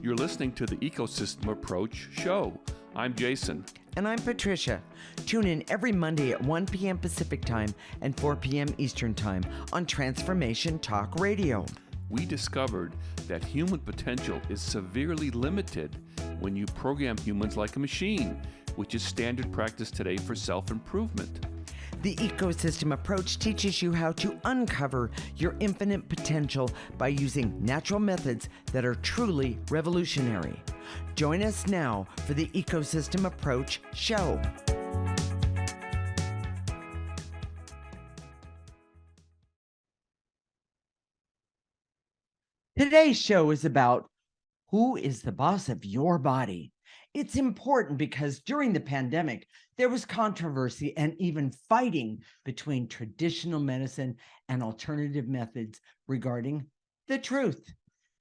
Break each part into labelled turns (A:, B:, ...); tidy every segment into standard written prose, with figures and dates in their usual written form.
A: You're listening to the Ecosystem Approach Show. I'm Jason.
B: And I'm Patricia. Tune in every Monday at 1 p.m. Pacific Time and 4 p.m. Eastern Time on Transformation Talk Radio.
A: We discovered that human potential is severely limited when you program humans like a machine, which is standard practice today for self-improvement.
B: The Ecosystem Approach teaches you how to uncover your infinite potential by using natural methods that are truly revolutionary. Join us now for the Ecosystem Approach Show. Today's show is about who is the boss of your body. It's important because during the pandemic, there was controversy and even fighting between traditional medicine and alternative methods regarding the truth.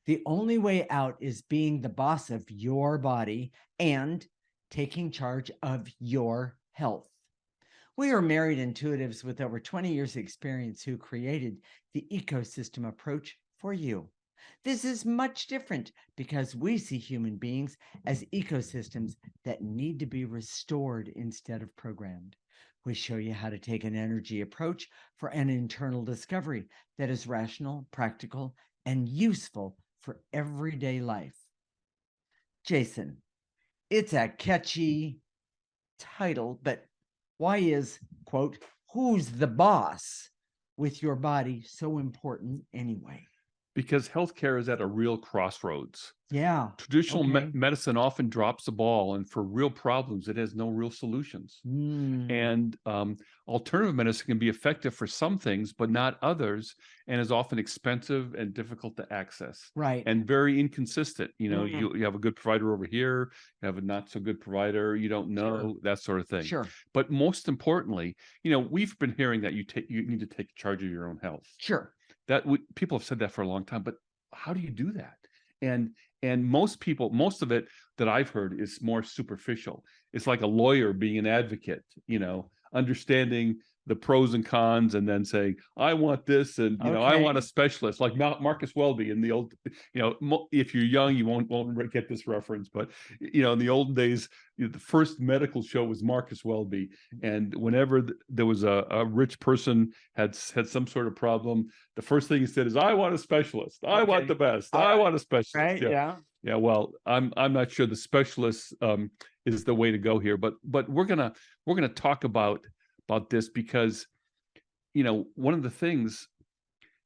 B: The only way out is being the boss of your body and taking charge of your health. We are married intuitives with over 20 years experience who created the Ecosystem Approach for you. This is much different because we see human beings as ecosystems that need to be restored instead of programmed. We show you how to take an energy approach for an internal discovery that is rational, practical, and useful for everyday life. Jason, it's a catchy title, but why is, quote, who's the boss with your body so important anyway?
A: Because healthcare is at a real crossroads.
B: Yeah.
A: Traditional medicine often drops the ball, and for real problems, it has no real solutions. And alternative medicine can be effective for some things, but not others, and is often expensive and difficult to access.
B: Right.
A: And very inconsistent. You know, you have a good provider over here, you have a not so good provider, you don't know, that sort of thing.
B: Sure.
A: But most importantly, you know, we've been hearing that you need to take charge of your own health.
B: Sure.
A: People have said that for a long time, but how do you do that? And most of it that I've heard is more superficial. It's like a lawyer being an advocate, you know, understanding the pros and cons and then saying, I want this, and you know, I want a specialist, like Marcus Welby in the old, you know, if you're young, you won't get this reference, but you know, in the olden days, the first medical show was Marcus Welby, and whenever there was a rich person had some sort of problem, the first thing he said is, I want a specialist. I want the best. I want a specialist.
B: Right. Yeah.
A: Yeah, well, I'm not sure the specialist is the way to go here, but we're gonna talk about this because, you know, one of the things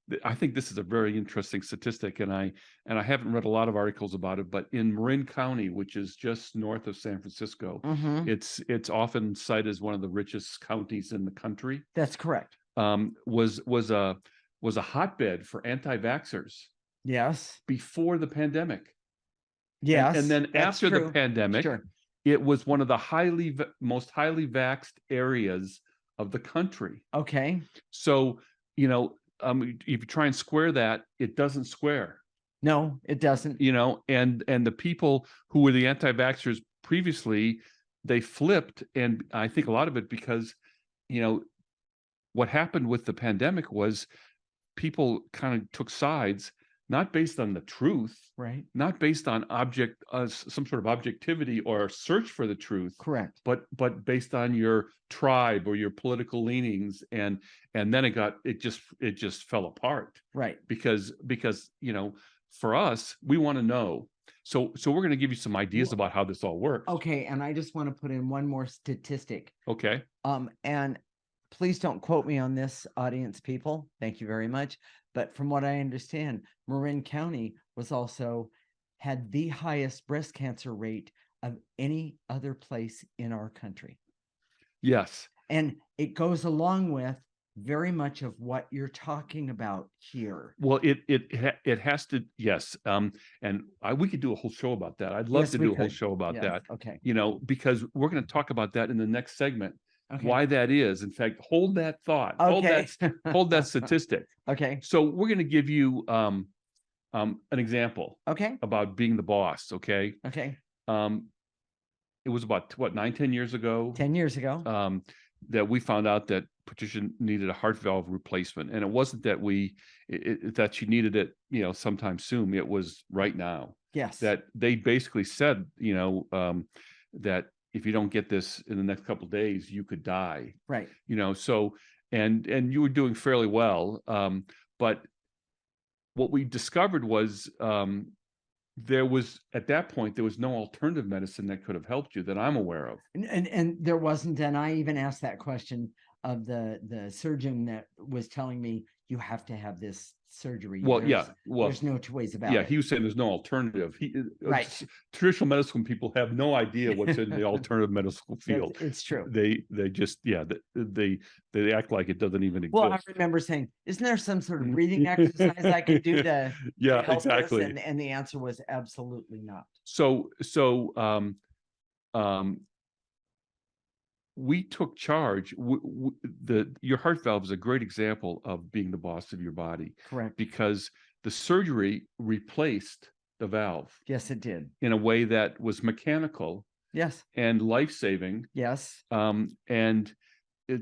A: that I think this is a very interesting statistic, and I haven't read a lot of articles about it, but in Marin County, which is just north of San Francisco, it's often cited as one of the richest counties in the country.
B: That's correct.
A: Was a hotbed for anti-vaxxers.
B: Yes.
A: Before the pandemic.
B: Yes.
A: And then after the pandemic, it was one of the most highly vaxxed areas of the country.
B: Okay.
A: So, you know, if you try and square that, it doesn't square.
B: No, it doesn't.
A: You know, and the people who were the anti-vaxxers previously, they flipped, and I think a lot of it because, you know, what happened with the pandemic was people kind of took sides, not based on the truth,
B: right? Not
A: based on some sort of objectivity or search for the truth,
B: correct?
A: But based on your tribe or your political leanings, and then it just fell apart,
B: right?
A: Because you know, for us, we want to know. So we're going to give you some ideas about how this all works.
B: Okay, and I just want to put in one more statistic.
A: Okay.
B: And please don't quote me on this, audience people. Thank you very much. But from what I understand, Marin County had the highest breast cancer rate of any other place in our country.
A: Yes.
B: And it goes along with very much of what you're talking about here.
A: Well, it has to, yes. And we could do a whole show about that. I'd love to do a whole show about that.
B: Okay.
A: You know, because we're going to talk about that in the next segment.
B: Okay.
A: Why that is. In fact, hold that thought.
B: Okay.
A: Hold that statistic.
B: Okay.
A: So we're going to give you an example.
B: Okay.
A: About being the boss. Okay.
B: Okay.
A: it was about what, 9, 10 years ago,
B: 10 years ago.
A: that we found out that Patricia needed a heart valve replacement. And it wasn't that that she needed it, sometime soon. It was right now.
B: Yes.
A: That they basically said, that if you don't get this in the next couple of days, you could die.
B: Right.
A: So, and you were doing fairly well. But what we discovered was, there was, at that point, there was no alternative medicine that could have helped you that I'm aware of.
B: And there wasn't, and I even asked that question of the surgeon that was telling me you have to have this surgery.
A: Well,
B: there's no two ways about it.
A: He was saying there's no alternative.
B: Right.
A: Traditional medicine people have no idea what's in the alternative medical field.
B: It's true.
A: They just, they act like it doesn't even exist.
B: Well, I remember saying, isn't there some sort of breathing exercise I could do to
A: yeah,
B: help
A: exactly.
B: this? And the answer was absolutely not.
A: So we took charge. Your heart valve is a great example of being the boss of your body.
B: Correct.
A: Because the surgery replaced the valve.
B: Yes, it did.
A: In a way that was mechanical.
B: Yes.
A: And life-saving.
B: Yes.
A: And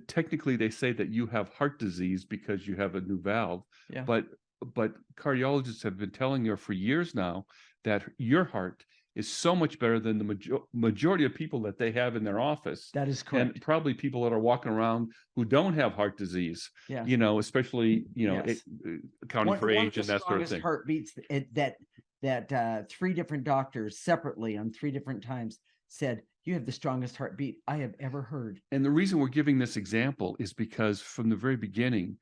A: technically they say that you have heart disease because you have a new valve.
B: Yeah.
A: But cardiologists have been telling you for years now that your heart is so much better than the majority of people that they have in their office.
B: That is correct.
A: And probably people that are walking around who don't have heart disease.
B: Yeah.
A: Especially,
B: Yes.
A: accounting for age and that sort of thing.
B: Heartbeats that 3 different doctors separately on 3 different times said, you have the strongest heartbeat I have ever heard.
A: And the reason we're giving this example is because from the very beginning,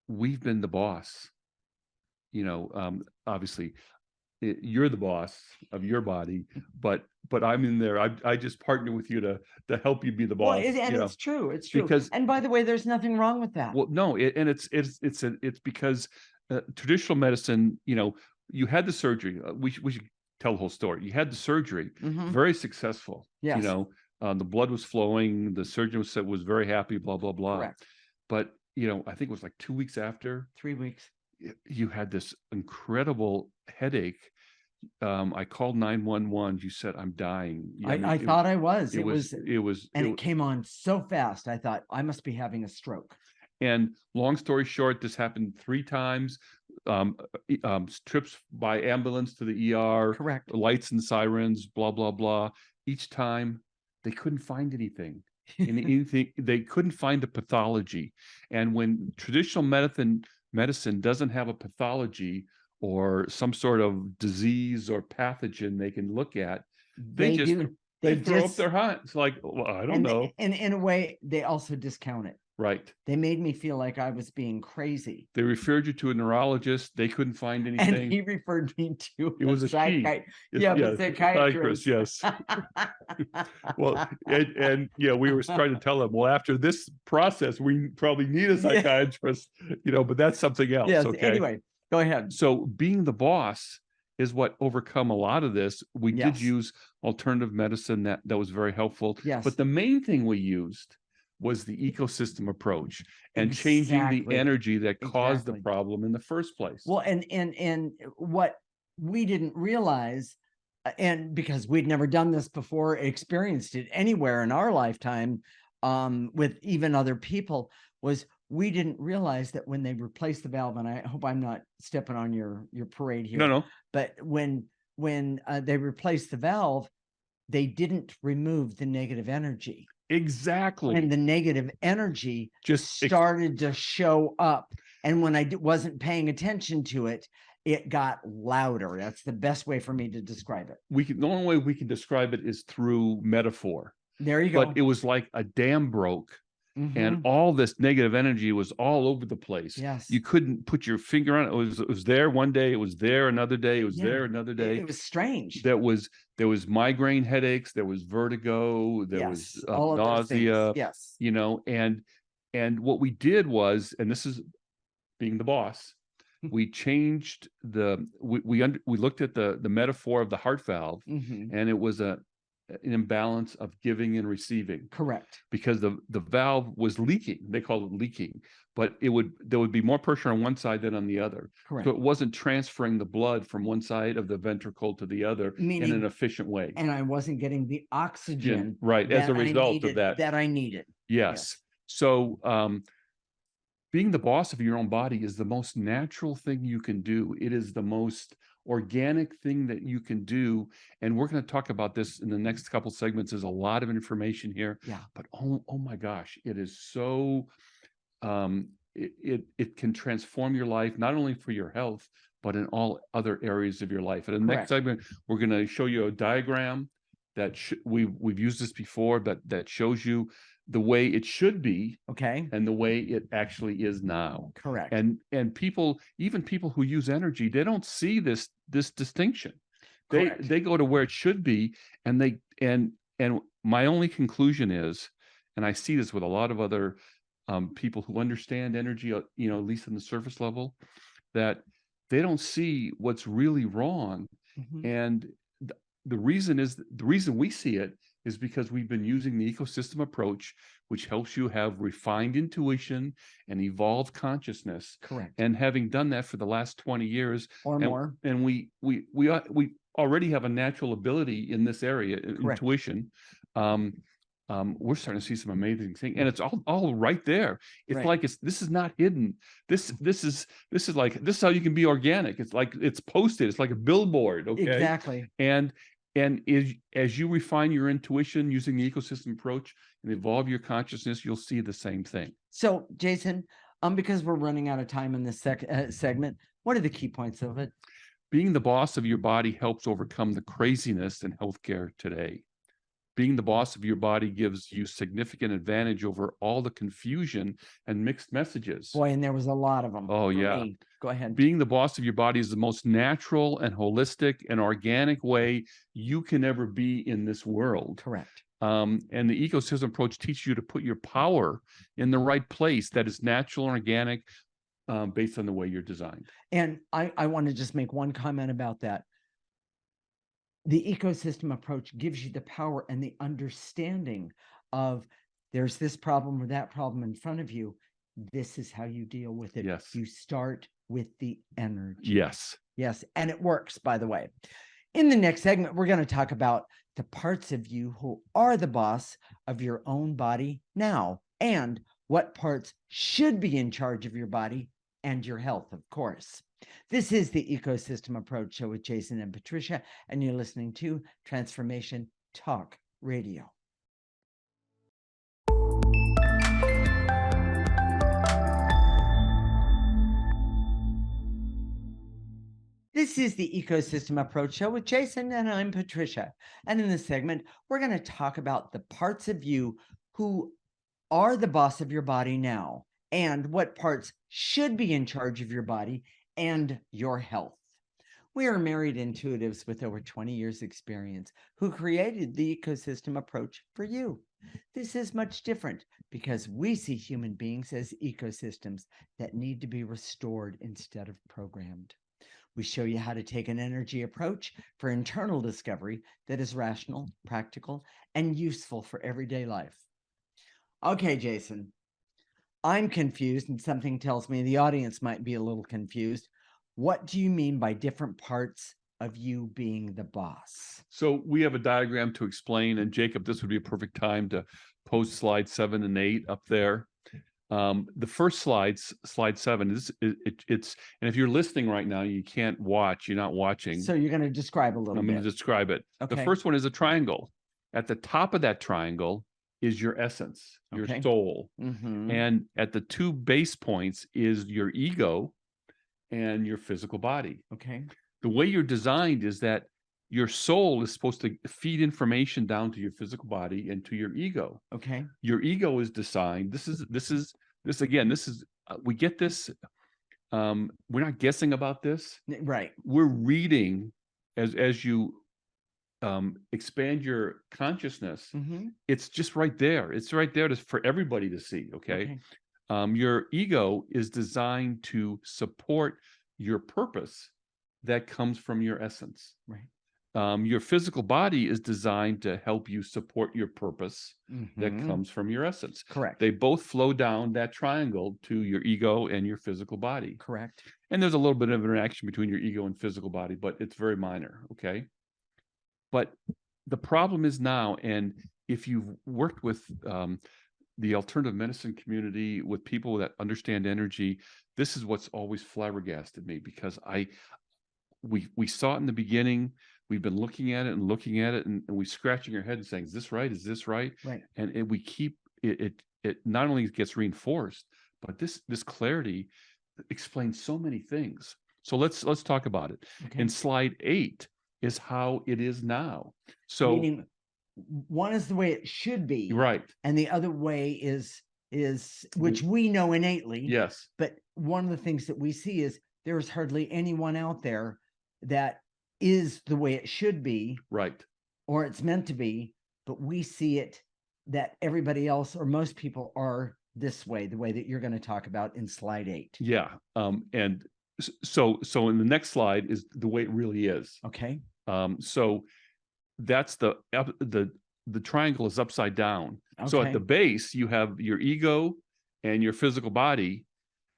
A: we've been the boss. Obviously, you're the boss of your body, but I'm in there. I just partner with you to help you be the boss.
B: Well, and it's true. It's true.
A: Because,
B: and by the way, there's nothing wrong with that.
A: Well, no, it's because traditional medicine. You had the surgery. We should tell the whole story. You had the surgery, very successful.
B: Yes.
A: The blood was flowing. The surgeon was very happy. Blah blah blah.
B: Correct.
A: But I think it was like 2 weeks after.
B: 3 weeks.
A: You had this incredible headache. I called 911. You said, I'm dying.
B: I thought I was. It was, and it came on so fast. I thought I must be having a stroke.
A: And long story short, this happened 3 times. Trips by ambulance to the ER.
B: Correct.
A: Lights and sirens, blah, blah, blah. Each time they couldn't find anything. They couldn't find a pathology. And when traditional medicine doesn't have a pathology or some sort of disease or pathogen they can look at, they throw up their hands like, well, I don't know.
B: And in a way, they also discount it.
A: Right.
B: They made me feel like I was being crazy.
A: They referred you to a neurologist. They couldn't find anything.
B: And he referred me to
A: it was a
B: psychiatrist.
A: Yes. Well, and we were trying to tell them, well, after this process, we probably need a psychiatrist, but that's something else.
B: Yes.
A: Okay.
B: Anyway, go ahead.
A: So being the boss is what overcome a lot of this. We did use alternative medicine that was very helpful.
B: Yes.
A: But the main thing we used was the ecosystem approach and changing the energy that caused the problem in the first place.
B: Well, and what we didn't realize, and because we'd never done this before, experienced it anywhere in our lifetime, with even other people, was we didn't realize that when they replaced the valve, and I hope I'm not stepping on your parade here.
A: No.
B: But when they replaced the valve, they didn't remove the negative energy.
A: Exactly.
B: And the negative energy
A: just
B: started to show up. And when I wasn't paying attention to it, it got louder. That's the best way for me to describe it.
A: The only way we can describe it is through metaphor.
B: There you go.
A: But it was like a dam broke. And all this negative energy was all over the place.
B: Yes.
A: You couldn't put your finger on it. It was there one day. It was there another day. It was there another day.
B: It was strange.
A: There was migraine headaches. There was vertigo. There was nausea.
B: Yes.
A: And what we did was, and this is being the boss, we changed we looked at the metaphor of the heart valve, and it was a an imbalance of giving and receiving,
B: Correct.
A: because the valve was leaking. They call it leaking, but there would be more pressure on one side than on the other.
B: Correct.
A: So it wasn't transferring the blood from one side of the ventricle to the other in
B: Meaning-
A: an efficient way.
B: And I wasn't getting the oxygen
A: Right, as a
B: that I
A: result of
B: needed-
A: that.
B: that I needed.
A: Yes. So being the boss of your own body is the most natural thing you can do. It is the most organic thing that you can do. And we're going to talk about this in the next couple segments. There's a lot of information here.
B: Yeah.
A: But oh my gosh, it is so it can transform your life, not only for your health, but in all other areas of your life. And in the next
B: Correct.
A: segment, we're going to show you a diagram that we've used this before, but that shows you the way it should be
B: Okay.
A: and the way it actually is now.
B: Correct.
A: And people, even people who use energy, they don't see this distinction.
B: Correct.
A: They go to where it should be, and my only conclusion is, and I see this with a lot of other people who understand energy, at least on the surface level, that they don't see what's really wrong.
B: Mhm.
A: And the reason we see it is because we've been using the ecosystem approach, which helps you have refined intuition and evolved consciousness.
B: Correct.
A: And having done that for the last 20 years
B: Or more.
A: and we already have a natural ability in this area,
B: Correct.
A: intuition. We're starting to see some amazing things, and it's all right there. It's
B: Right.
A: like this is not hidden. This is how you can be organic. It's like it's posted. It's like a billboard. Okay.
B: Exactly.
A: And as you refine your intuition using the ecosystem approach and evolve your consciousness, you'll see the same thing.
B: So, Jason, because we're running out of time in this segment, what are the key points of it?
A: Being the boss of your body helps overcome the craziness in healthcare today. Being the boss of your body gives you significant advantage over all the confusion and mixed messages.
B: Boy, and there was a lot of them.
A: Oh,
B: for
A: yeah.
B: me. Go ahead.
A: Being the boss of your body is the most natural and holistic and organic way you can ever be in this world.
B: Correct.
A: And the ecosystem approach teaches you to put your power in the right place that is natural and organic, based on the way you're designed.
B: And I want to just make one comment about that. The ecosystem approach gives you the power and the understanding of there's this problem or that problem in front of you. This is how you deal with it.
A: Yes.
B: You start with the energy.
A: Yes.
B: Yes. And it works, by the way. In the next segment, we're going to talk about the parts of you who are the boss of your own body now, and what parts should be in charge of your body and your health, of course. This is the Ecosystem Approach Show with Jason and Patricia, and you're listening to Transformation Talk Radio. This is the Ecosystem Approach Show with Jason, and I'm Patricia. And in this segment, we're going to talk about the parts of you who are the boss of your body now, and what parts should be in charge of your body and your health. We are married intuitives with over 20 years experience who created the ecosystem approach for you. This is much different because we see human beings as ecosystems that need to be restored instead of programmed. We show you how to take an energy approach for internal discovery that is rational, practical, and useful for everyday life. Okay, Jason, I'm confused, and something tells me the audience might be a little confused. What do you mean by different parts of you being the boss?
A: So we have a diagram to explain, and Jacob, this would be a perfect time to post slide 7 and 8 up there. The first slide 7, it's, and if you're listening right now, you can't watch, you're not watching.
B: So you're going to describe a little
A: I'm
B: bit.
A: going to describe it.
B: Okay.
A: The first one is a triangle. At the top of that triangle is your essence, your
B: Okay.
A: soul.
B: Mhm.
A: And at the 2 base points is your ego and your physical body.
B: Okay.
A: The way you're designed is that your soul is supposed to feed information down to your physical body and to your ego.
B: Okay.
A: Your ego is designed. This is we get this. We're not guessing about this.
B: Right.
A: We're reading as you expand your consciousness.
B: Mhm.
A: It's just right there. It's right there for everybody to see. Okay. Your ego is designed to support your purpose that comes from your essence.
B: Right.
A: Your physical body is designed to help you support your purpose that
B: Mhm.
A: comes from your essence.
B: Correct.
A: They both flow down that triangle to your ego and your physical body.
B: Correct.
A: And there's a little bit of interaction between your ego and physical body, but it's very minor. Okay. But the problem is now, and if you've worked with the alternative medicine community, with people that understand energy, this is what's always flabbergasted me, because we saw it in the beginning. We've been looking at it and looking at it, and we scratching our head and saying, "Is this right? Is this right?"
B: Right.
A: And we keep it. It not only gets reinforced, but this clarity explains so many things. So let's talk about it.
B: Okay.
A: In slide 8 is how it is now. So
B: Meaning one is the way it should be,
A: right,
B: and the other way is which we know innately.
A: yes,
B: But one of the things that we see is there's hardly anyone out there that is the way it should be
A: right,
B: or it's meant to be, but we see it that everybody else or most people are this way, the way that you're going to talk about in slide 8.
A: yeah. And so in the next slide is the way it really is.
B: Okay.
A: So that's the triangle is upside down. So at
B: Okay.
A: the base, you have your ego and your physical body,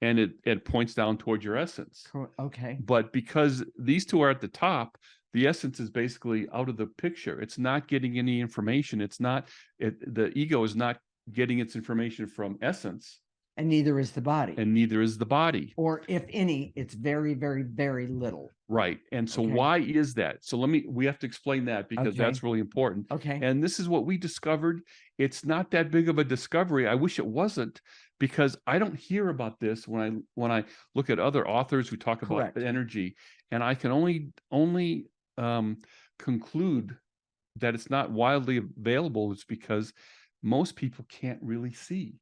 A: and it points down toward your essence.
B: Okay.
A: But because these two are at the top, the essence is basically out of the picture. It's not getting any information. It's not, the ego is not getting its information from essence,
B: And neither is the body.
A: and neither is the body.
B: Or if any, it's very, very, very little.
A: Right. And so
B: Okay.
A: why is that? So we have to explain that, because
B: Okay.
A: that's really important.
B: Okay.
A: And this is what we discovered. It's not that big of a discovery. I wish it wasn't, because I don't hear about this when I look at other authors who talk about
B: Correct.
A: energy, and I can only conclude that it's not widely available. It's because most people can't really see.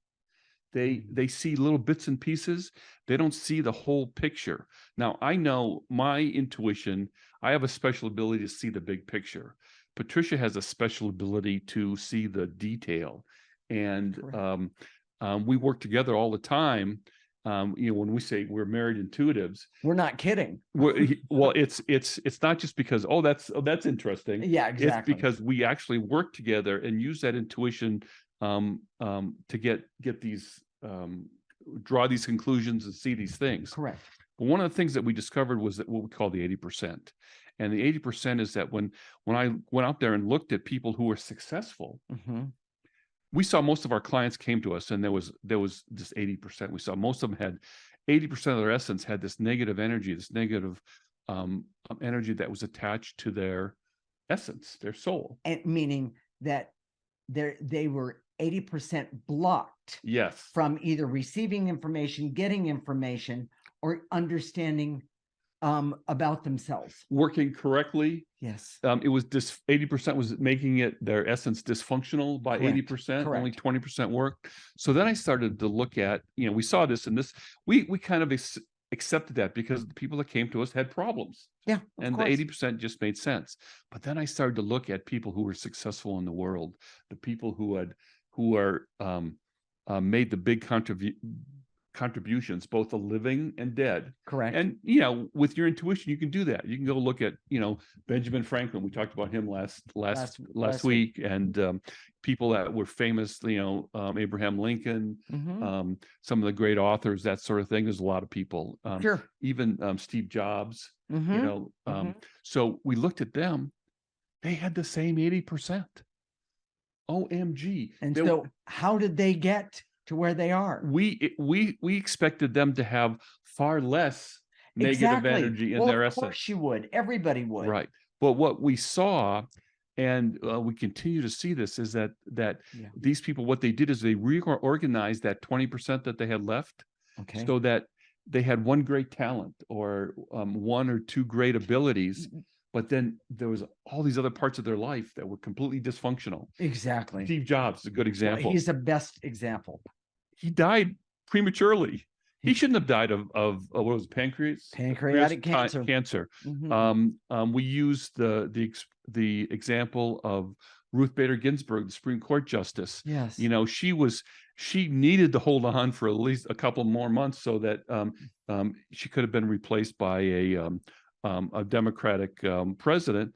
A: They see little bits and pieces. They don't see the whole picture. Now, I know my intuition, I have a special ability to see the big picture. Patricia has a special ability to see the detail. And
B: Correct.
A: we work together all the time. When we say we're married intuitives,
B: We're not kidding.
A: well, it's not just because, that's interesting.
B: Yeah, exactly.
A: It's because we actually work together and use that intuition to get these draw these conclusions and see these things.
B: Correct.
A: But one of the things that we discovered was that what we call the 80%. And the 80% is that when I went out there and looked at people who were successful, we saw most of our clients came to us, and there was this 80%. We saw most of them had 80% of their essence had this negative energy, this negative energy that was attached to their essence, their soul.
B: And meaning that they were 80% blocked
A: Yes.
B: from either receiving information, getting information, or understanding about themselves.
A: Working correctly.
B: Yes.
A: It was 80% was making it their essence dysfunctional by
B: Correct.
A: 80%, only
B: Correct.
A: 20% worked. So then I started to look at, we saw this, and this, we kind of accepted that because the people that came to us had problems.
B: Yeah.
A: And
B: course.
A: the 80% just made sense. But then I started to look at people who were successful in the world, the people who are made the big contributions, both the living and dead.
B: Correct.
A: And with your intuition, you can do that. You can go look at Benjamin Franklin. We talked about him last week, and people that were famous. Abraham Lincoln, some of the great authors, that sort of thing. There's a lot of people.
B: Sure.
A: Even Steve Jobs.
B: Mhm.
A: So we looked at them. They had the same 80%. OMG!
B: And so, how did they get to where they are?
A: We expected them to have far less negative
B: Exactly.
A: energy in
B: Well,
A: their
B: of
A: essence.
B: course you would. Everybody would.
A: Right. But what we saw, and we continue to see this, is that
B: Yeah.
A: these people, what they did is they reorganized that 20% that they had left,
B: Okay.
A: so that they had one great talent or one or two great abilities, but then there was all these other parts of their life that were completely dysfunctional.
B: Exactly.
A: Steve Jobs is a good
B: Well,
A: example.
B: he's the best example.
A: He died prematurely. He shouldn't have died of what was it,
B: Pancreatic cancer.
A: Cancer.
B: Mhm.
A: We used the example of Ruth Bader Ginsburg, the Supreme Court justice.
B: Yes.
A: She needed to hold on for at least a couple more months so that she could have been replaced by a Democratic president.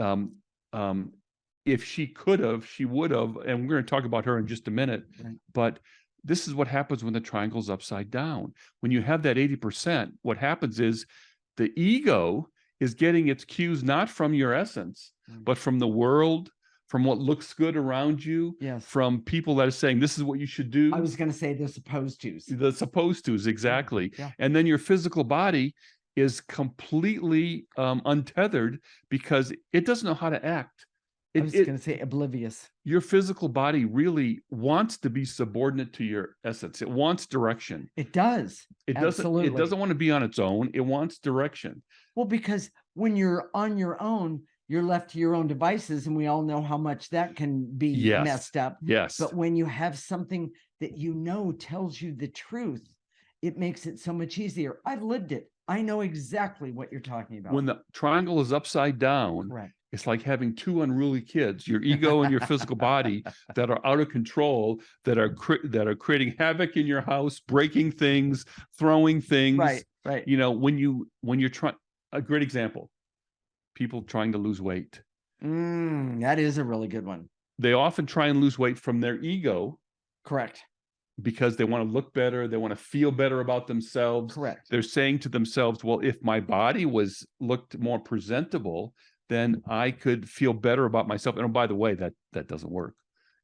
A: um, um, if she could have, she would have, and we're going to talk about her in just a minute.
B: Right.
A: But this is what happens when the triangle's upside down. When you have that 80%, what happens is the ego is getting its cues not from your essence, but from the world, from what looks good around you,
B: Yes.
A: from people that are saying this is what you should do.
B: I was going to say they're supposed to.
A: The supposed to's, exactly.
B: Yeah.
A: And then your physical body is completely untethered because it doesn't know how to act.
B: I was going to say oblivious.
A: Your physical body really wants to be subordinate to your essence. It wants direction.
B: It does.
A: It
B: Absolutely.
A: doesn't want to be on its own. It wants direction.
B: Well, because when you're on your own, you're left to your own devices, and we all know how much that can be messed up.
A: Yes.
B: But when you have something that you know tells you the truth, it makes it so much easier. I've lived it. I know exactly what you're talking about.
A: When the triangle is upside down,
B: Correct.
A: It's like having two unruly kids, your ego and your physical body, that are out of control, that are creating havoc in your house, breaking things, throwing things.
B: Right.
A: You know, when you're trying, a great example, people trying to lose weight.
B: That is a really good one.
A: They often try and lose weight from their ego.
B: Correct.
A: Because they want to look better, they want to feel better about themselves.
B: Correct.
A: They're saying to themselves, well, if my body looked more presentable, then I could feel better about myself. And oh, by the way, that doesn't work.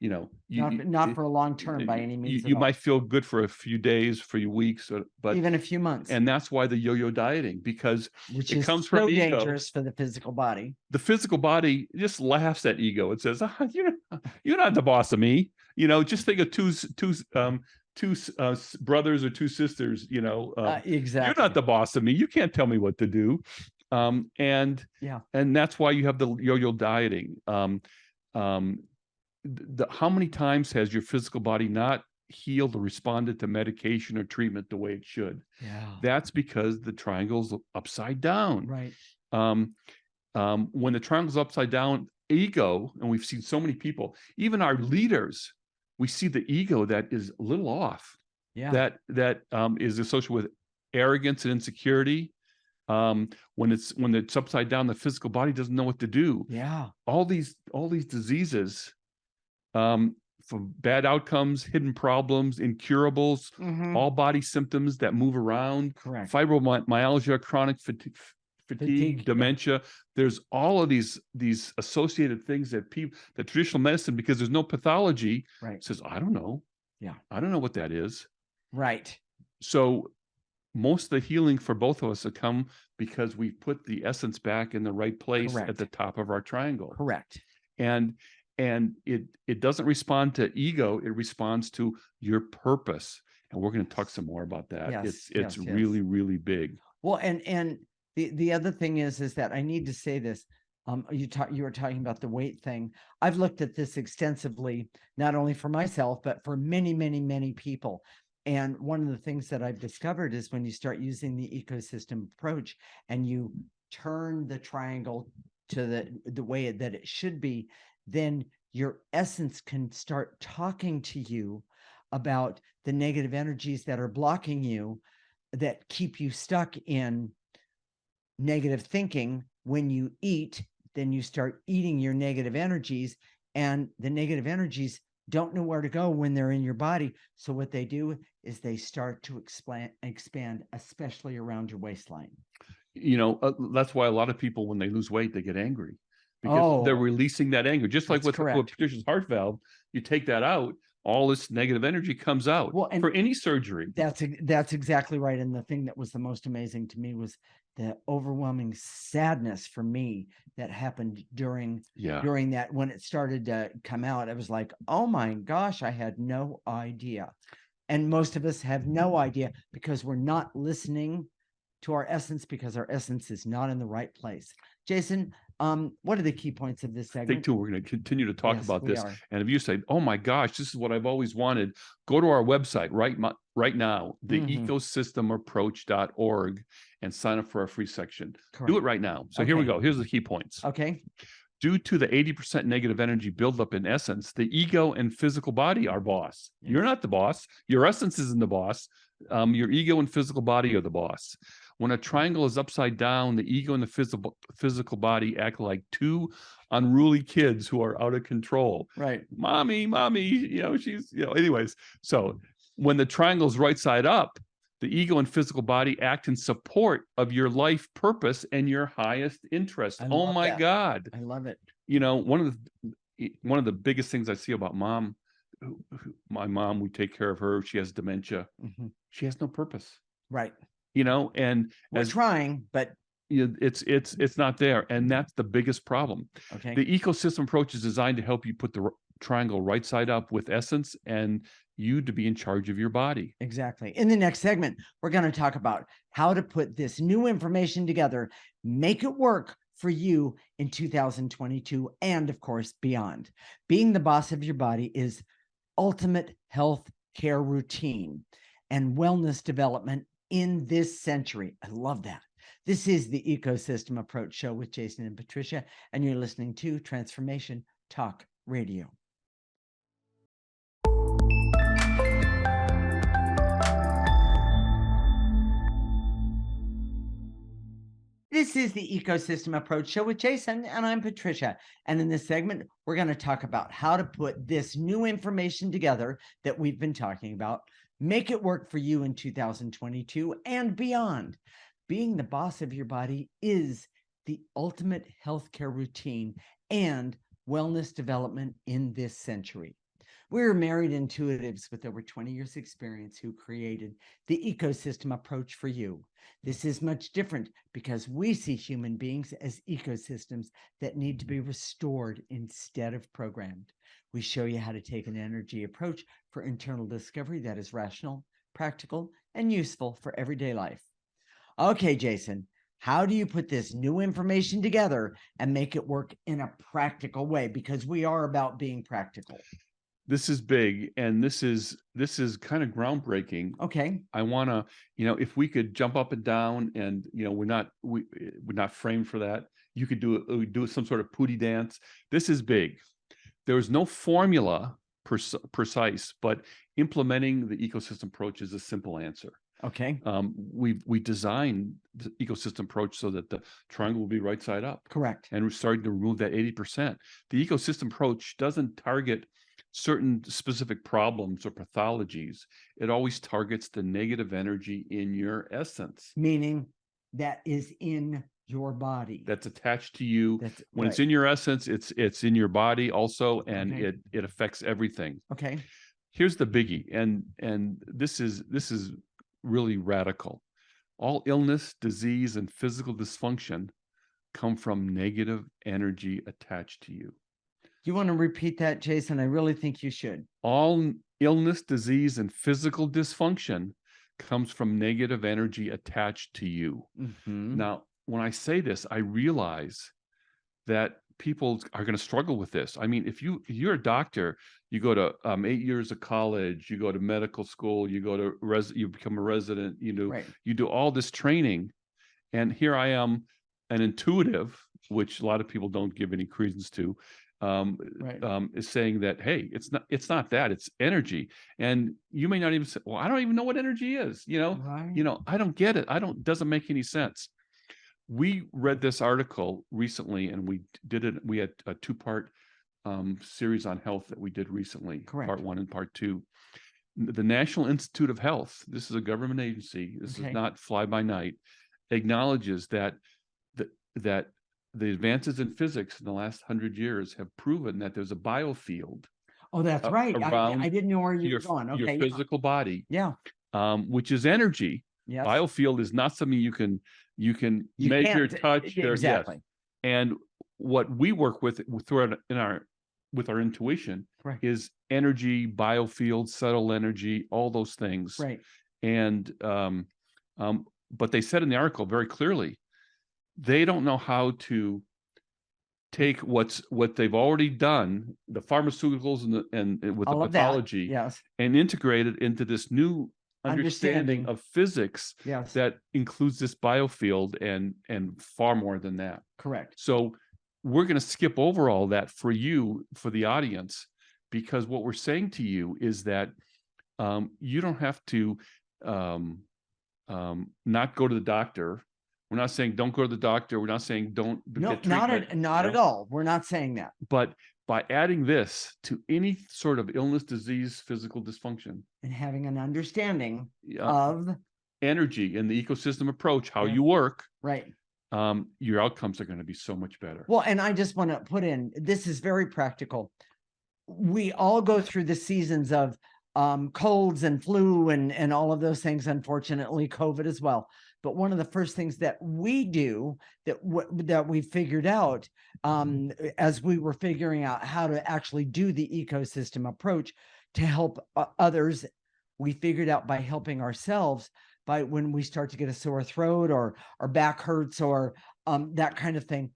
A: You know,
B: not for a long term by any means.
A: You might feel good for a few days, for a few weeks, but
B: even a few months.
A: And that's why the yo-yo dieting, because it comes from
B: so
A: ego.
B: Dangerous for the physical body.
A: The physical body just laughs at ego and says, "You're not the boss of me." You know, just think of two brothers or two sisters. You know,
B: exactly.
A: You're not the boss of me. You can't tell me what to do. And that's why you have the yo-yo dieting. How many times has your physical body not healed or responded to medication or treatment the way it should?
B: Yeah.
A: That's because the triangle's upside down.
B: Right.
A: When the triangle's upside down, ego, and we've seen so many people, even our leaders, we see the ego that is a little off.
B: Yeah.
A: That is associated with arrogance and insecurity. When it's upside down, the physical body doesn't know what to do.
B: Yeah.
A: All these diseases, from bad outcomes, hidden problems, incurables, all body symptoms that move around.
B: Correct.
A: Fibromyalgia, chronic fatigue, dementia. There's all of these associated things that traditional medicine, because there's no pathology, says, I don't know.
B: Yeah.
A: I don't know what that is.
B: Right.
A: So most of the healing for both of us have come because we put the essence back in the right place at the top of our triangle.
B: Correct.
A: And it doesn't respond to ego, it responds to your purpose. And we're going to talk some more about that.
B: Yes,
A: it's really, really big.
B: Well, and the other thing is that I need to say this. You were talking about the weight thing. I've looked at this extensively, not only for myself, but for many, many, many people. And one of the things that I've discovered is when you start using the ecosystem approach and you turn the triangle to the way that it should be, then your essence can start talking to you about the negative energies that are blocking you, that keep you stuck in negative thinking. When you eat, then you start eating your negative energies, and the negative energies don't know where to go when they're in your body. So what they do is they start to expand, especially around your waistline.
A: You know, that's why a lot of people, when they lose weight, they get angry, because they're releasing that anger. Just like with Patricia's heart valve, you take that out, all this negative energy comes out. Well, and for any surgery.
B: That's exactly right. And the thing that was the most amazing to me was the overwhelming sadness for me that happened during that, when it started to come out. I was like, oh my gosh, I had no idea. And most of us have no idea because we're not listening to our essence, because our essence is not in the right place. Jason, what are the key points of this segment?
A: I think too, we're going to continue to talk about this. And if you say, oh my gosh, this is what I've always wanted, go to our website right now, theecosystemapproach.org, and sign up for our free section. Correct. Do it right now. So here we go. Here's the key points.
B: Okay.
A: Due to the 80% negative energy buildup in essence, the ego and physical body are boss. You're not the boss. Your essence isn't the boss. Your ego and physical body are the boss. When a triangle is upside down, the ego and the physical body act like two unruly kids who are out of control.
B: Right.
A: Mommy, she's, anyways. So when the triangle's right side up, the ego and physical body act in support of your life purpose and your highest interest.
B: I
A: Oh
B: love
A: my
B: that.
A: God.
B: I love it.
A: One of the biggest things I see about mom, my mom, we take care of her. She has dementia.
B: Mhm.
A: She has no purpose,
B: Right.
A: and
B: We're trying, but
A: it's not there. And that's the biggest problem.
B: okay.
A: The ecosystem approach is designed to help you put the triangle right side up with essence and you to be in charge of your body.
B: Exactly. In the next segment, we're going to talk about how to put this new information together, make it work for you in 2022, and of course, beyond. Being the boss of your body is ultimate health care routine and wellness development in this century. I love that. This is the Ecosystem Approach Show with Jason and Patricia, and you're listening to Transformation Talk Radio. This is the Ecosystem Approach Show with Jason, and I'm Patricia. And in this segment, we're going to talk about how to put this new information together that we've been talking about, make it work for you in 2022 and beyond. Being the boss of your body is the ultimate healthcare routine and wellness development in this century. We're married intuitives with over 20 years experience who created the ecosystem approach for you. This is much different because we see human beings as ecosystems that need to be restored instead of programmed. We show you how to take an energy approach for internal discovery that is rational, practical, and useful for everyday life. Okay, Jason, how do you put this new information together and make it work in a practical way? Because we are about being practical.
A: This is big, and this is kind of groundbreaking.
B: Okay.
A: I want to, if we could jump up and down, and we're not framed for that. You could do some sort of pootie dance. This is big. There's no formula precise, but implementing the ecosystem approach is a simple answer.
B: Okay.
A: We designed the ecosystem approach so that the triangle will be right side up.
B: Correct.
A: And we're starting to remove that 80%. The ecosystem approach doesn't target certain specific problems or pathologies. It always targets the negative energy in your essence.
B: Meaning that is in your body.
A: That's attached to you. When
B: right.
A: it's in your essence, it's in your body also, and
B: Okay.
A: it affects everything.
B: Okay.
A: Here's the biggie, and this is really radical. All illness, disease, and physical dysfunction come from negative energy attached to you.
B: You want to repeat that, Jason? I really think you should.
A: All illness, disease, and physical dysfunction comes from negative energy attached to you.
B: Mm-hmm.
A: Now, when I say this, I realize that people are going to struggle with this. I mean, if you're a doctor, you go to 8 years of college, you go to medical school, you go to you become a resident,
B: Right.
A: you do all this training, and here I am, an intuitive, which a lot of people don't give any credence to.
B: Right.
A: Is saying that, hey, it's not that, it's energy. And you may not even say, well, I don't even know what energy is.
B: Right.
A: I don't get it. Doesn't make any sense. We read this article recently, and we had a 2-part series on health that we did recently.
B: Correct.
A: Part 1 and part 2. The National Institute of Health, this is a government agency, this
B: Okay.
A: is not fly by night, acknowledges that the advances in physics in the last 100 years have proven that there's a biofield.
B: Oh, that's right. I didn't know where you were going. Okay.
A: Your physical body.
B: Yeah.
A: Which is energy.
B: Yes.
A: Biofield is not something you can measure, touch.
B: Exactly.
A: Yes. And what we work with our intuition,
B: right.
A: is energy, biofield, subtle energy, all those things.
B: Right.
A: And but they said in the article very clearly, they don't know how to take what they've already done, the pharmaceuticals and with
B: all
A: the pathology,
B: yes,
A: and integrate it into this new understanding of physics,
B: yes,
A: that includes this biofield and far more than that.
B: Correct.
A: So we're going to skip over all that for you, for the audience, because what we're saying to you is that you don't have to not go to the doctor. We're not saying don't go to the doctor. We're not saying don't
B: No,
A: get treatment,
B: not
A: you
B: at
A: know?
B: all. We're not saying that.
A: But by adding this to any sort of illness, disease, physical dysfunction,
B: And having an understanding
A: uh,
B: of,
A: energy and the ecosystem approach, how
B: Yeah.
A: you work,
B: right.
A: your outcomes are going to be so much better.
B: Well, and I just want to put in, this is very practical. We all go through the seasons of colds and flu and all of those things, unfortunately, COVID as well. But one of the first things that we do that we figured out as we were figuring out how to actually do the ecosystem approach to help others, we figured out by helping ourselves, by when we start to get a sore throat or our back hurts or that kind of thing,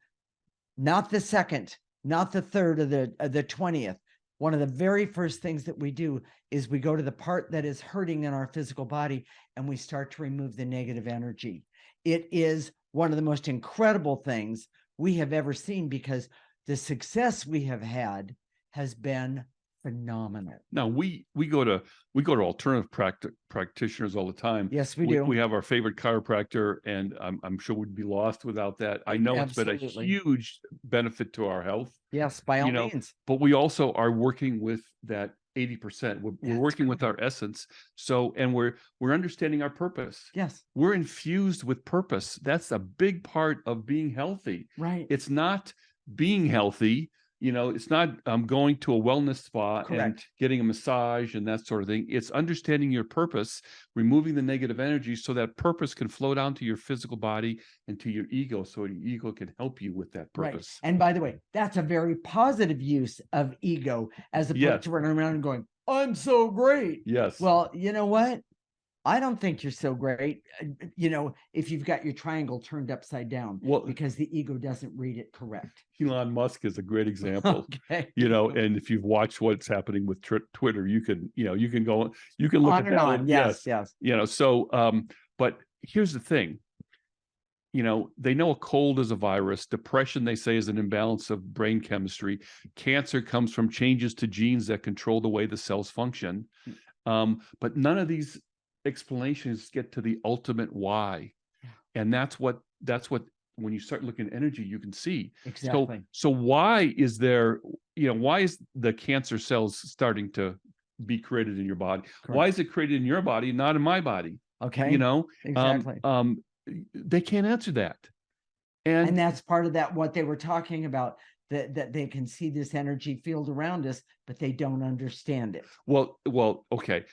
B: not the second, not the third or the 20th. One of the very first things that we do is we go to the part that is hurting in our physical body and we start to remove the negative energy. It is one of the most incredible things we have ever seen, because the success we have had has been phenomenal.
A: Now we go to alternative practitioners all the time.
B: Yes, we do.
A: We have our favorite chiropractor, and I'm sure we'd be lost without that. I know it's been a
B: Absolutely.
A: huge benefit to our health.
B: Yes, by all
A: You know,
B: means.
A: but we also are working with that 80%. We're
B: That's
A: working with our essence. So, and we're understanding our purpose.
B: Yes,
A: We're infused with purpose. That's a big part of being healthy.
B: right.
A: It's not being healthy. It's not going to a wellness spa and
B: Correct.
A: getting a massage and that sort of thing. It's understanding your purpose, removing the negative energy so that purpose can flow down to your physical body and to your ego, so your ego can help you with that
B: Right.
A: purpose.
B: And by the way, that's a very positive use of ego, as opposed
A: Yes.
B: to running around and going, I'm so great.
A: Yes.
B: Well, you know what? I don't think you're so great. If you've got your triangle turned upside down,
A: Well,
B: because the ego doesn't read it correct.
A: Elon Musk is a great example.
B: Okay.
A: And if you've watched what's happening with Twitter, you can go, you can look
B: On
A: at
B: and
A: that.
B: on. Yes. Yes.
A: So, but here's the thing. They know a cold is a virus. Depression, they say, is an imbalance of brain chemistry. Cancer comes from changes to genes that control the way the cells function. But none of these explanations get to the ultimate why. And that's what when you start looking at energy, you can see.
B: Exactly.
A: So why is there, why is the cancer cells starting to be created in your body?
B: Correct.
A: Why is it created in your body, not in my body?
B: Okay. Exactly.
A: They can't answer that.
B: And that's part of that, what they were talking about, that they can see this energy field around us, but they don't understand it.
A: Well, okay.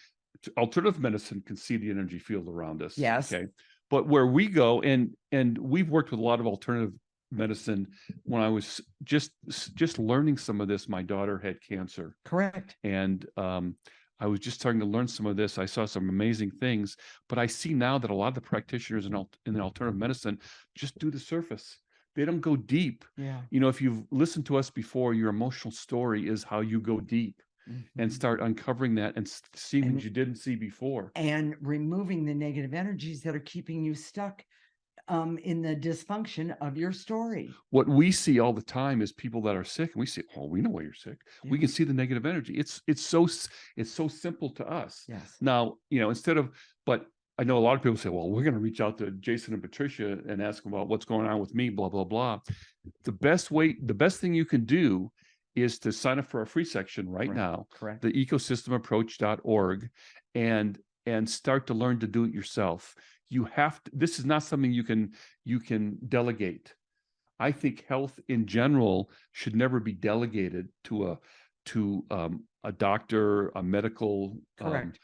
A: Alternative medicine can see the energy field around us.
B: Yes.
A: Okay. But where we go, and we've worked with a lot of alternative medicine. When I was just learning some of this, my daughter had cancer.
B: Correct.
A: And I was just starting to learn some of this. I saw some amazing things, but I see now that a lot of the practitioners in alternative medicine just do the surface. They don't go deep.
B: Yeah.
A: If you've listened to us before, your emotional story is how you go deep and start uncovering that and seeing things you didn't see before.
B: And removing the negative energies that are keeping you stuck in the dysfunction of your story.
A: What we see all the time is people that are sick, and we say, "Oh, we know why you're sick."
B: Yeah.
A: We can see the negative energy. It's so simple to us.
B: Yes.
A: Now, but I know a lot of people say, "Well, we're going to reach out to Jason and Patricia and ask them about what's going on with me." Blah blah blah. The best thing you can do is to sign up for our free section right now.
B: Correct.
A: The ecosystemapproach.org, and start to learn to do it yourself. You have to. This is not something you can delegate. I think health in general should never be delegated to a doctor, a medical,
B: Correct.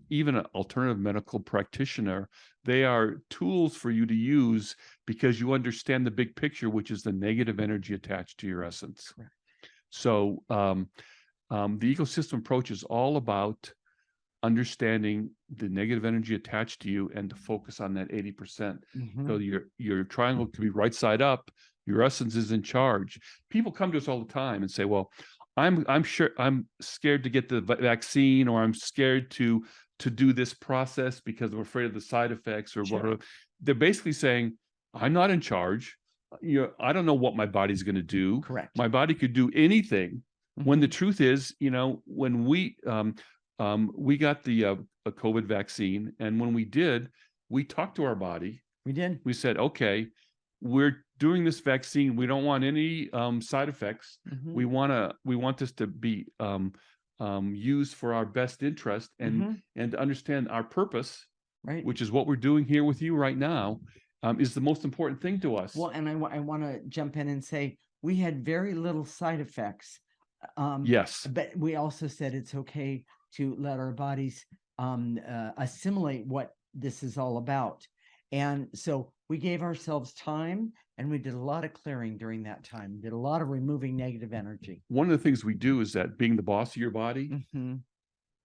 A: Even an alternative medical practitioner. They are tools for you to use because you understand the big picture, which is the negative energy attached to your essence.
B: Correct. So
A: the ecosystem approach is all about understanding the negative energy attached to you and to focus on that 80%. So your triangle could be right side up. Your essence is in charge. People come to us all the time and say, "Well, I'm sure I'm scared to get the vaccine, or I'm scared to do this process because I'm afraid of the side effects," or whatever. They're basically saying, "I'm not in charge. I don't know what my body's going to do.
B: Correct.
A: My body could do anything." When the truth is, when we got the COVID vaccine, and when we did, we talked to our body.
B: We did.
A: We said, okay, we're doing this vaccine. We don't want any side effects.
B: Mhm.
A: We want this to be used for our best interest and to understand our purpose,
B: Right.
A: which is what we're doing here with you right now, is the most important thing to us.
B: Well, and I want to jump in and say we had very little side effects.
A: Yes.
B: But we also said it's okay to let our bodies assimilate what this is all about. And so we gave ourselves time, and we did a lot of clearing during that time, did a lot of removing negative energy.
A: One of the things we do is that being the boss of your body,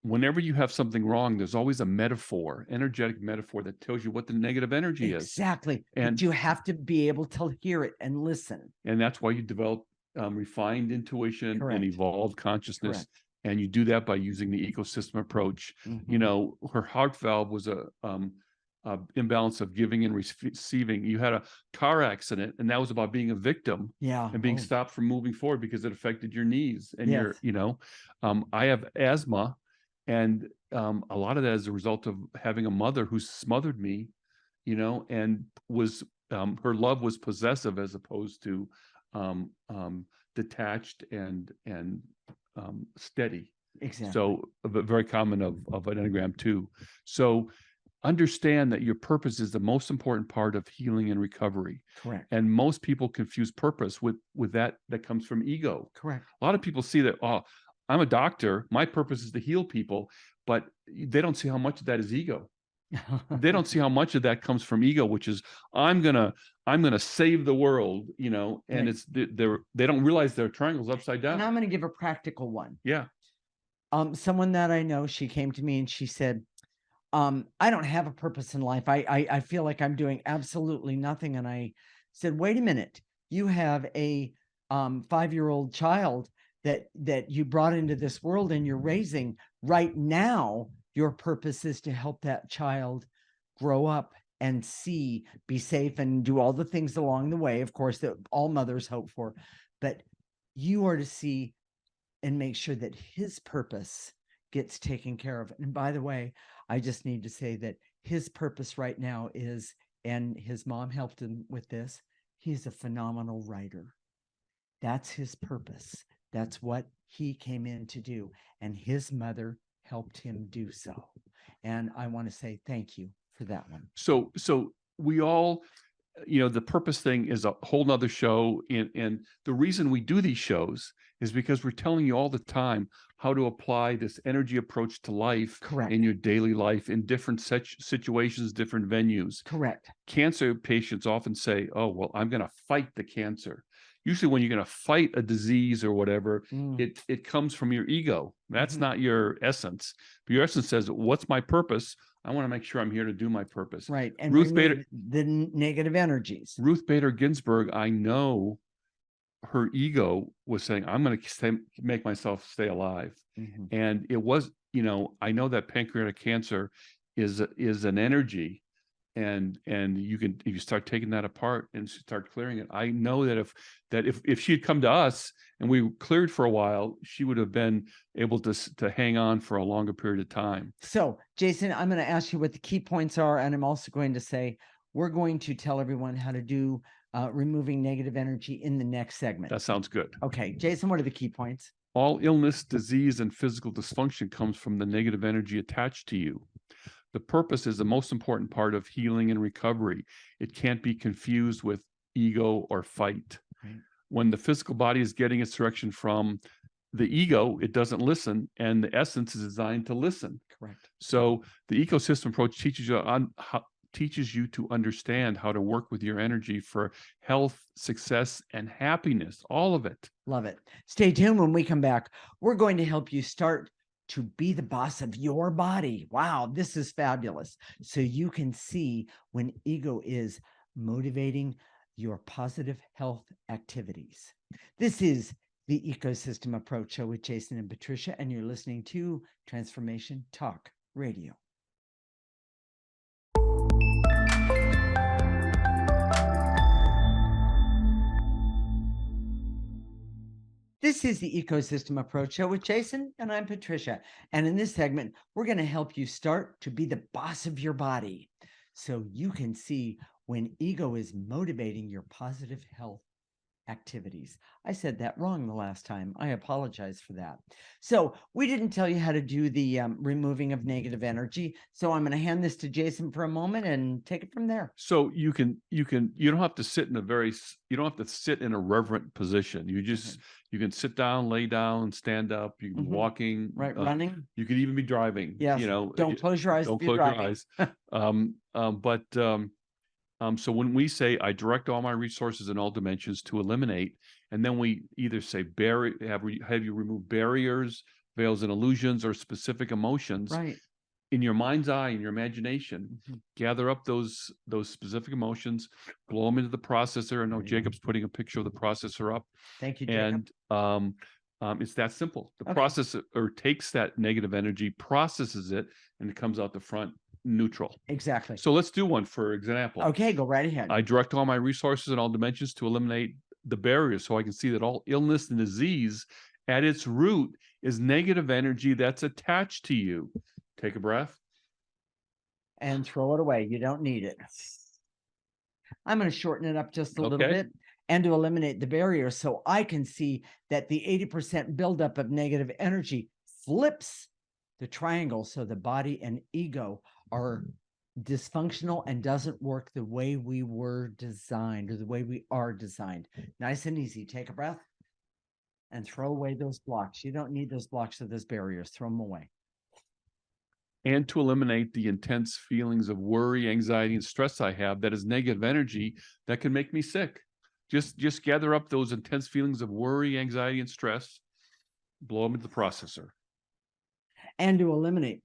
A: whenever you have something wrong, there's always a metaphor, energetic metaphor that tells you what the negative energy is.
B: Exactly.
A: And
B: And you have to be able to hear it and listen.
A: And that's why you develop refined intuition
B: Correct.
A: and evolved consciousness.
B: Correct.
A: And you do that by using the ecosystem approach. You know, her heart valve was a imbalance of giving and receiving. You had a car accident, and that was about being a victim
B: Yeah.
A: and being stopped from moving forward because it affected your knees and your,
B: Yes.
A: you know, I have asthma, and a lot of that is a result of having a mother who smothered me, you know, and was her love was possessive as opposed to detached and steady.
B: Exactly.
A: So very common of an Enneagram 2. So understand that your purpose is the most important part of healing and recovery.
B: Correct.
A: And most people confuse purpose with that comes from ego.
B: Correct.
A: A lot of people see that, oh, I'm a doctor, my purpose is to heal people, but they don't see how much of that is ego. They don't see how much of that comes from ego, which is I'm gonna save the world, you know, and
B: Right.
A: it's they don't realize their triangle's upside down.
B: And I'm going to give a practical one.
A: Yeah.
B: Someone that I know, she came to me and she said, I don't have a purpose in life. I feel like I'm doing absolutely nothing. And I said, wait a minute, you have a 5-year-old child that you brought into this world and you're raising right now. Your purpose is to help that child grow up and be safe and do all the things along the way, of course, that all mothers hope for. But you are to see and make sure that his purpose gets taken care of. And by the way, I just need to say that his purpose right now is, and his mom helped him with this, he's a phenomenal writer. That's his purpose. That's what he came in to do. And his mother helped him do so. And I want to say thank you for that one.
A: So we all, you know, the purpose thing is a whole nother show. And the reason we do these shows is because we're telling you all the time how to apply this energy approach to life.
B: Correct.
A: In your daily life, in different situations, different venues.
B: Correct.
A: Cancer patients often say, oh, well, I'm going to fight the cancer. Usually when you're going to fight a disease or whatever, it comes from your ego. That's not your essence. But your essence says, what's my purpose? I want to make sure I'm here to do my purpose.
B: Right. And
A: Ruth Bader,
B: the negative energies.
A: Ruth Bader Ginsburg, I know her ego was saying, I'm going to make myself stay alive. And it was, you know, I know that pancreatic cancer is an energy. And you can, if you start taking that apart and start clearing it, I know that if she had come to us and we cleared for a while, she would have been able to hang on for a longer period of time.
B: So, Jason, I'm going to ask you what the key points are, and I'm also going to say we're going to tell everyone how to do removing negative energy in the next segment.
A: That sounds good.
B: Okay, Jason, what are the key points?
A: All illness, disease, and physical dysfunction comes from the negative energy attached to you. The purpose is the most important part of healing and recovery. It can't be confused with ego or fight.
B: Right.
A: When the physical body is getting its direction from the ego, it doesn't listen, and the essence is designed to listen.
B: Correct.
A: So the ecosystem approach teaches you to understand how to work with your energy for health, success, and happiness, all of it.
B: Love it. Stay tuned. When we come back, we're going to help you start to be the boss of your body. Wow, this is fabulous. So you can see when ego is motivating your positive health activities. This is the Ecosystem Approach Show with Jason and Patricia, and you're listening to Transformation Talk Radio. This is the Ecosystem Approach Show with Jason, and I'm Patricia. And in this segment, we're going to help you start to be the boss of your body. so you can see when ego is motivating your positive health activities. I said that wrong the last time. I apologize for that. So we didn't tell you how to do the removing of negative energy. So I'm going to hand this to Jason for a moment and take it from there.
A: So you don't have to sit in you don't have to sit in a reverent position. You can sit down, lay down, stand up. You can be walking,
B: Right, running.
A: You could even be driving.
B: Yes. Don't close your eyes.
A: Don't
B: if you're
A: close your
B: driving.
A: eyes. So when we say I direct all my resources in all dimensions to eliminate, and then we either say have you remove barriers, veils, and illusions, or specific emotions.
B: Right.
A: In your mind's eye, in your imagination, gather up those specific emotions, blow them into the processor. I know Jacob's putting a picture of the processor up.
B: Thank you, Jacob.
A: And it's that simple. The
B: Okay.
A: processor takes that negative energy, processes it, and it comes out the front neutral.
B: Exactly.
A: So let's do one for example.
B: Okay, go right ahead.
A: I direct all my resources in all dimensions to eliminate the barriers so I can see that all illness and disease at its root is negative energy that's attached to you. Take a breath.
B: And throw it away. You don't need it. I'm going to shorten it up just a little
A: Okay.
B: bit and to eliminate the barrier so I can see that the 80% buildup of negative energy flips the triangle so the body and ego are dysfunctional and doesn't work the way we were designed or the way we are designed. Nice and easy. Take a breath and throw away those blocks. You don't need those blocks or those barriers. Throw them away.
A: And to eliminate the intense feelings of worry, anxiety, and stress I have that is negative energy that can make me sick. Just gather up those intense feelings of worry, anxiety, and stress, blow them into the processor.
B: And to eliminate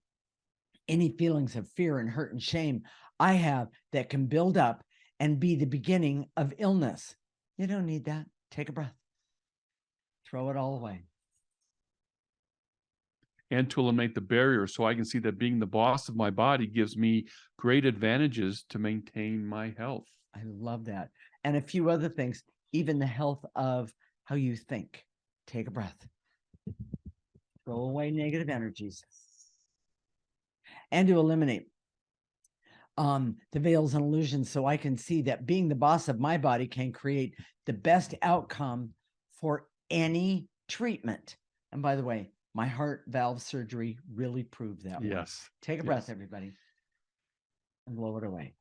B: any feelings of fear and hurt and shame I have that can build up and be the beginning of illness. You don't need that. Take a breath. Throw it all away.
A: And to eliminate the barrier so I can see that being the boss of my body gives me great advantages to maintain my health.
B: I love that. And a few other things, even the health of how you think. Take a breath. Throw away negative energies. And to eliminate the veils and illusions so I can see that being the boss of my body can create the best outcome for any treatment. And by the way, my heart valve surgery really proved that.
A: Yes.
B: Take a breath, everybody, and blow it away.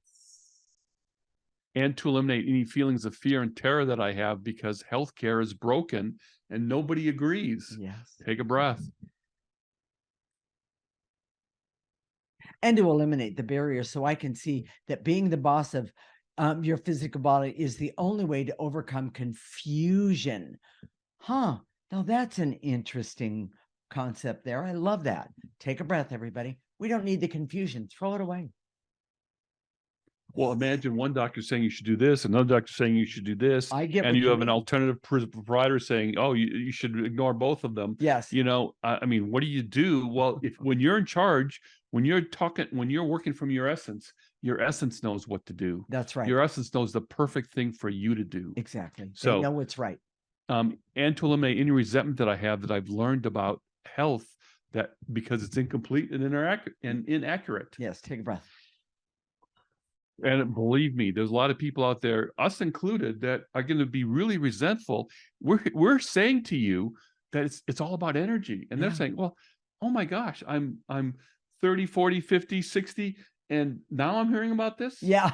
A: And to eliminate any feelings of fear and terror that I have because healthcare is broken and nobody agrees.
B: Yes.
A: Take a breath.
B: And to eliminate the barrier so I can see that being the boss of your physical body is the only way to overcome confusion. Now that's an interesting concept there. I love that. Take a breath, everybody. We don't need the confusion. Throw it away.
A: Well, imagine one doctor saying you should do this, another doctor saying you should do this,
B: I get
A: and
B: what
A: you
B: you
A: have an
B: mean.
A: alternative provider saying, oh, you should ignore both of them.
B: Yes.
A: I mean, what do you do? Well, when you're in charge, when you're working from your essence knows what to do.
B: That's right.
A: Your essence knows the perfect thing for you to do.
B: Exactly.
A: So
B: they know what's right.
A: And to eliminate any resentment that I have that I've learned about health that because it's incomplete and inaccurate.
B: Yes. Take a breath.
A: And believe me, there's a lot of people out there, us included, that are going to be really resentful. We're saying to you that it's all about energy. And they're saying, well, oh my gosh, I'm 30, 40, 50, 60, and now I'm hearing about this.
B: Yeah.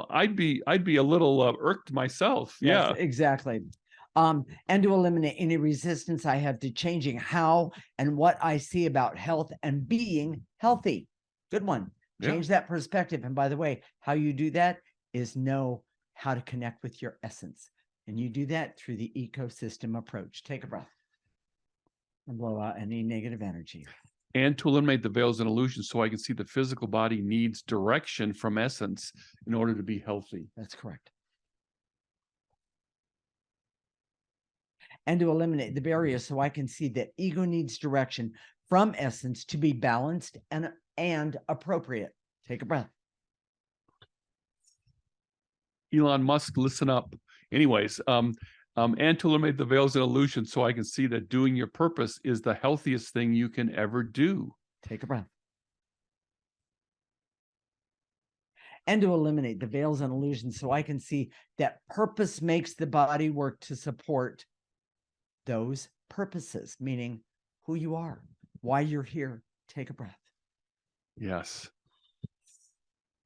A: I'd be a little irked myself.
B: Yes,
A: Yeah.
B: Exactly. And to eliminate any resistance I have to changing how and what I see about health and being healthy. Good one. Change that perspective. And by the way, how you do that is know how to connect with your essence. And you do that through the ecosystem approach. Take a breath and blow out any negative energy.
A: And to eliminate the veils and illusions so I can see the physical body needs direction from essence in order to be healthy.
B: That's correct. And to eliminate the barriers so I can see that ego needs direction from essence to be balanced and appropriate. Take a breath.
A: Elon Musk, listen up. Anyways, and to eliminate the veils and illusions so I can see that doing your purpose is the healthiest thing you can ever do.
B: Take a breath. and to eliminate the veils and illusions so I can see that purpose makes the body work to support those purposes, meaning who you are, why you're here. Take a breath.
A: Yes.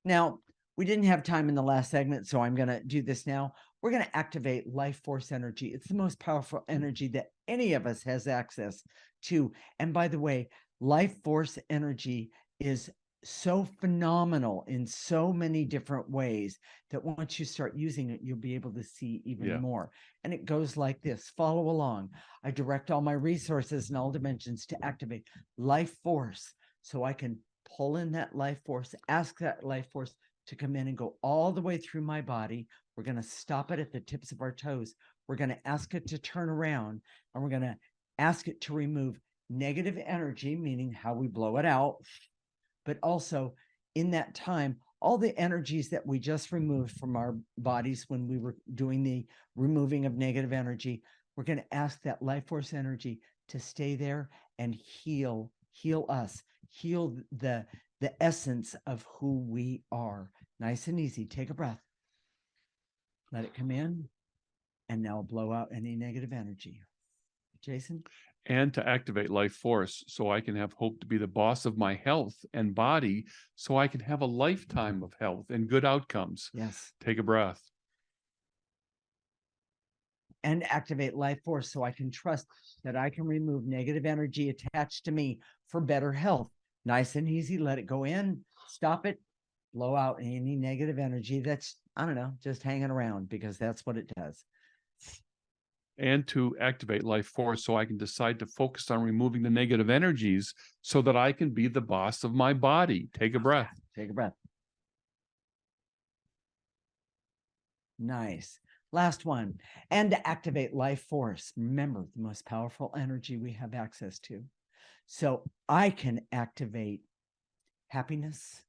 B: Now, we didn't have time in the last segment, so I'm going to do this now. We're going to activate life force energy. It's the most powerful energy that any of us has access to. And by the way, life force energy is so phenomenal in so many different ways that once you start using it, you'll be able to see even more. And it goes like this. Follow along. I direct all my resources in all dimensions to activate life force so I can pull in that life force, ask that life force to come in and go all the way through my body. We're going to stop it at the tips of our toes. We're going to ask it to turn around, and we're going to ask it to remove negative energy, meaning how we blow it out. But also in that time, all the energies that we just removed from our bodies when we were doing the removing of negative energy, we're going to ask that life force energy to stay there and heal us, heal the essence of who we are. Nice and easy. Take a breath. Let it come in, and now blow out any negative energy. Jason?
A: And to activate life force so I can have hope to be the boss of my health and body so I can have a lifetime of health and good outcomes.
B: Yes.
A: Take a breath.
B: And activate life force so I can trust that I can remove negative energy attached to me for better health. Nice and easy. Let it go in, stop it, blow out any negative energy that's, I don't know, just hanging around, because that's what it does.
A: And to activate life force so I can decide to focus on removing the negative energies so that I can be the boss of my body. Take a breath.
B: Take a breath. Nice. Last one. And to activate life force. Remember, the most powerful energy we have access to. So I can activate happiness,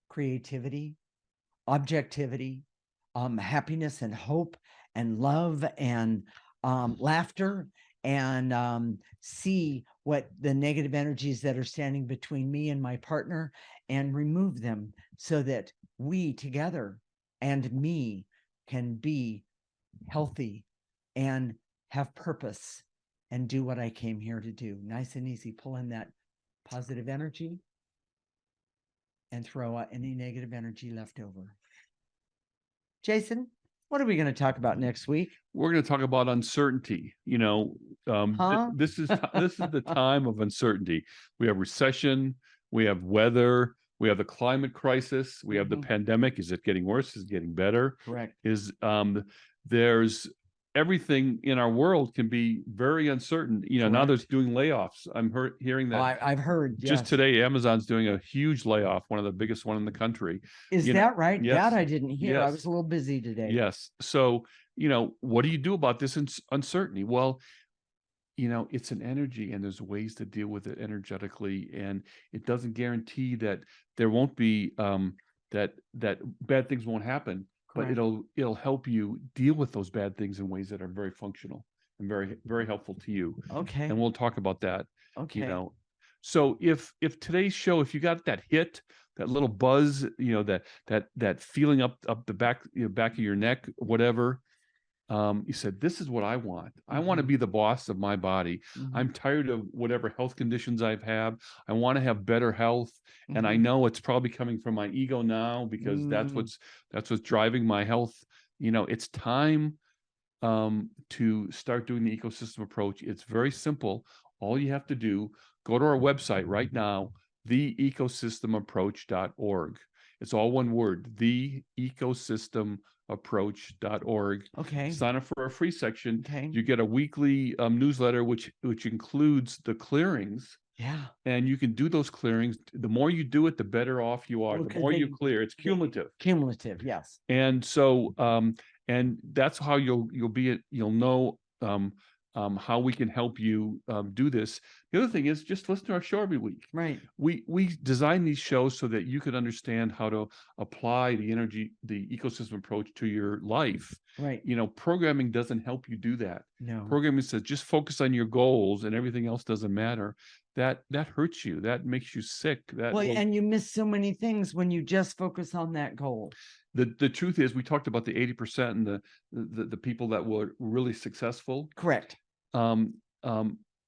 B: creativity, objectivity, happiness and hope and love and laughter, and see what the negative energies that are standing between me and my partner, and remove them so that we together and me can be healthy and have purpose and do what I came here to do. Nice and easy. Pull in that positive energy and throw out any negative energy left over. Jason, what are we going to talk about next week?
A: We're going to talk about uncertainty. You know, this is the time of uncertainty. We have recession, we have weather, we have the climate crisis, we have the pandemic. Is it getting worse? Is it getting better?
B: Correct.
A: There's everything in our world can be very uncertain. You know, now there's doing layoffs. I'm hearing that.
B: I've heard.
A: Just
B: yes.
A: today, Amazon's doing a huge layoff, one of the biggest one in the country.
B: Is that right?
A: Yes.
B: That I didn't hear.
A: Yes.
B: I was a little busy today.
A: Yes. So, you know, what do you do about this uncertainty? Well, you know, it's an energy, and there's ways to deal with it energetically, and it doesn't guarantee that there won't be that bad things won't happen. Correct. But it'll help you deal with those bad things in ways that are very functional and very, very helpful to you.
B: Okay.
A: And we'll talk about that.
B: Okay.
A: You know, so if today's show, if you got that hit, that little buzz, you know, that feeling up the back, back of your neck, whatever, you said, this is what I want. I want to be the boss of my body. I'm tired of whatever health conditions I have. I want to have better health. And I know it's probably coming from my ego now, because that's what's driving my health. You know, it's time to start doing the ecosystem approach. It's very simple. All you have to do, go to our website right now, theecosystemapproach.org. It's all one word, theecosystemapproach.org.
B: Okay.
A: Sign up for a free section.
B: Okay.
A: You get a weekly newsletter, which includes the clearings.
B: Yeah.
A: And you can do those clearings. The more you do it, the better off you are. The more you clear, it's cumulative.
B: Cumulative, yes.
A: And so, and that's how you'll know how we can help you do this. The other thing is, just listen to our show every week.
B: Right.
A: We design these shows so that you could understand how to apply the ecosystem approach to your life.
B: Right.
A: You know, programming doesn't help you do that.
B: No.
A: Programming says just focus on your goals and everything else doesn't matter. that hurts you. That makes you sick. That
B: Well,
A: will
B: and you miss so many things when you just focus on that goal.
A: the truth is, we talked about the 80% and the people that were really successful.
B: Correct.
A: Um,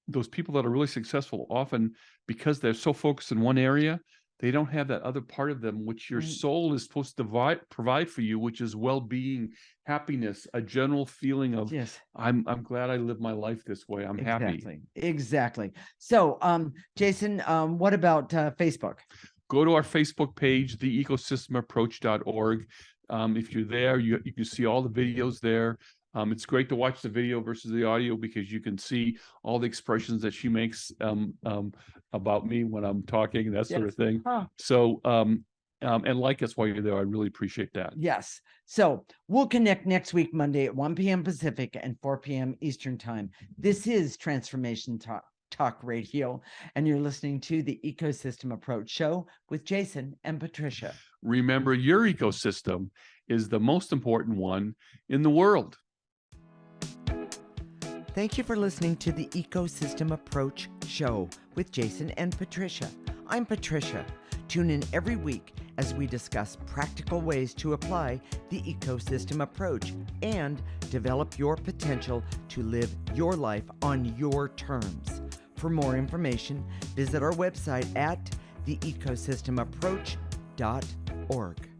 A: those people that are really successful, often because they're so focused in one area, they don't have that other part of them, which your
B: Right.
A: soul is supposed to provide for you, which is well-being, happiness, a general feeling of
B: Yes.
A: I'm glad I live my life this way. I'm happy.
B: Exactly. So, Jason, what about Facebook?
A: Go to our Facebook page, theecosystemapproach.org. If you're there, you can see all the videos there. It's great to watch the video versus the audio because you can see all the expressions that she makes about me when I'm talking, that sort of thing.
B: Huh.
A: So, and like us while you're there, I really appreciate that.
B: Yes. So we'll connect next week, Monday at 1 p.m. Pacific and 4 p.m. Eastern Time. This is Transformation Talk Radio, and you're listening to the Ecosystem Approach Show with Jason and Patricia.
A: Remember, your ecosystem is the most important one in the world.
B: Thank you for listening to the Ecosystem Approach Show with Jason and Patricia. I'm Patricia. Tune in every week as we discuss practical ways to apply the ecosystem approach and develop your potential to live your life on your terms. For more information, visit our website at theecosystemapproach.org.